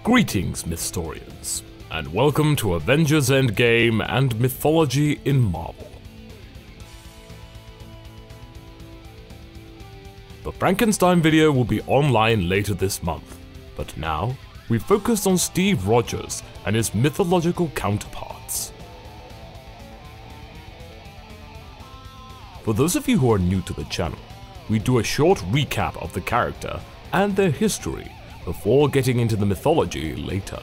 Greetings, Mythstorians, and welcome to Avengers Endgame and Mythology in Marvel. The Frankenstein video will be online later this month, but now we focus on Steve Rogers and his mythological counterparts. For those of you who are new to the channel, we do a short recap of the character and their history before getting into the mythology later.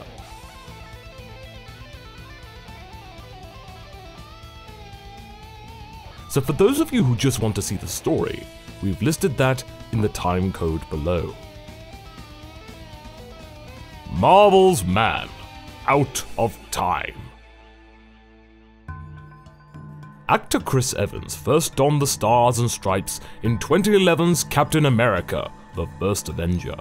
So for those of you who just want to see the story, we've listed that in the time code below. Marvel's man, out of time. Actor Chris Evans first donned the stars and stripes in 2011's Captain America, the First Avenger.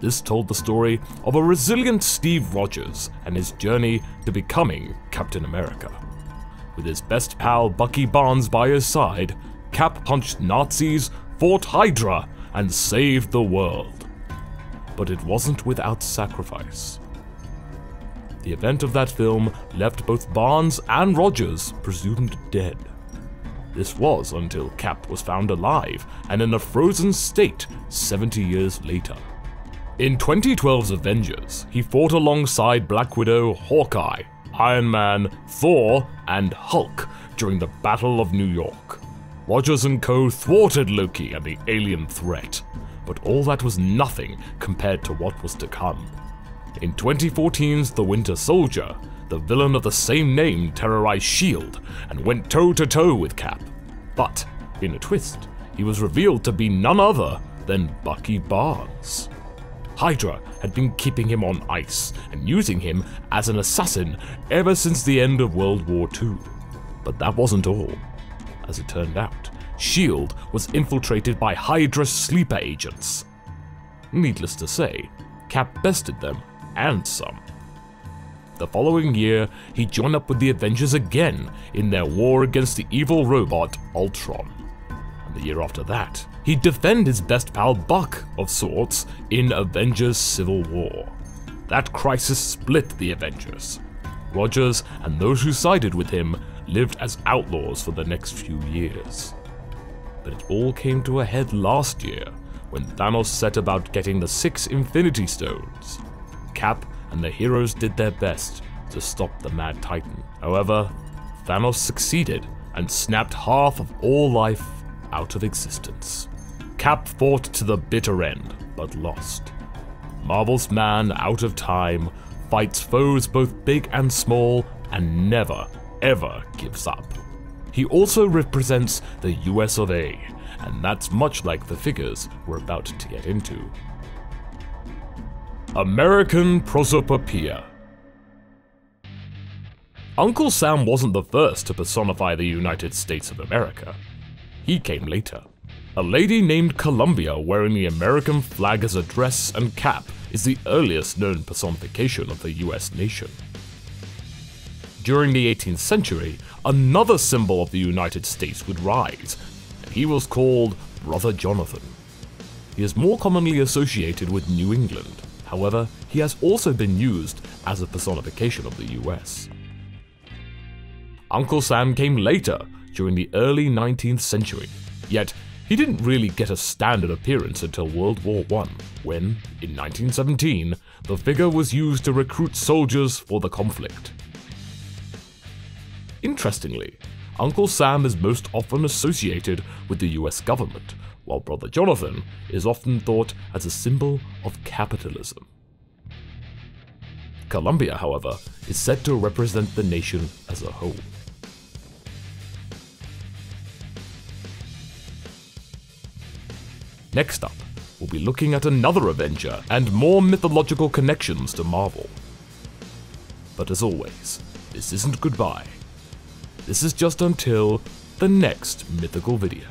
This told the story of a resilient Steve Rogers and his journey to becoming Captain America. With his best pal Bucky Barnes by his side, Cap punched Nazis, fought Hydra, and saved the world. But it wasn't without sacrifice. The event of that film left both Barnes and Rogers presumed dead. This was until Cap was found alive and in a frozen state 70 years later. In 2012's Avengers, he fought alongside Black Widow, Hawkeye, Iron Man, Thor, and Hulk during the Battle of New York. Rogers and co. thwarted Loki and the alien threat, but all that was nothing compared to what was to come. In 2014's The Winter Soldier, the villain of the same name terrorized S.H.I.E.L.D. and went toe-to-toe with Cap. But, in a twist, he was revealed to be none other than Bucky Barnes. Hydra had been keeping him on ice and using him as an assassin ever since the end of World War II. But that wasn't all. As it turned out, S.H.I.E.L.D. was infiltrated by Hydra's sleeper agents. Needless to say, Cap bested them and some. The following year, he joined up with the Avengers again in their war against the evil robot Ultron. And the year after that, he'd defend his best pal Buck, of sorts, in Avengers Civil War. That crisis split the Avengers. Rogers and those who sided with him lived as outlaws for the next few years. But it all came to a head last year, when Thanos set about getting the 6 Infinity Stones. Cap and the heroes did their best to stop the Mad Titan. However, Thanos succeeded and snapped half of all life out of existence. Cap fought to the bitter end, but lost. Marvel's man out of time fights foes both big and small and never, ever gives up. He also represents the U.S.A, and that's much like the figures we're about to get into. American Prosopopoeia. Uncle Sam wasn't the first to personify the United States of America. He came later. A lady named Columbia wearing the American flag as a dress and cap is the earliest known personification of the US nation. During the 18th century, another symbol of the United States would rise, and he was called Brother Jonathan. He is more commonly associated with New England. However, he has also been used as a personification of the US. Uncle Sam came later, during the early 19th century, yet he didn't really get a standard appearance until World War I, when, in 1917, the figure was used to recruit soldiers for the conflict. Interestingly, Uncle Sam is most often associated with the US government, while Brother Jonathan is often thought as a symbol of capitalism. Columbia, however, is said to represent the nation as a whole. Next up, we'll be looking at another Avenger and more mythological connections to Marvel. But as always, this isn't goodbye. This is just until the next mythical video.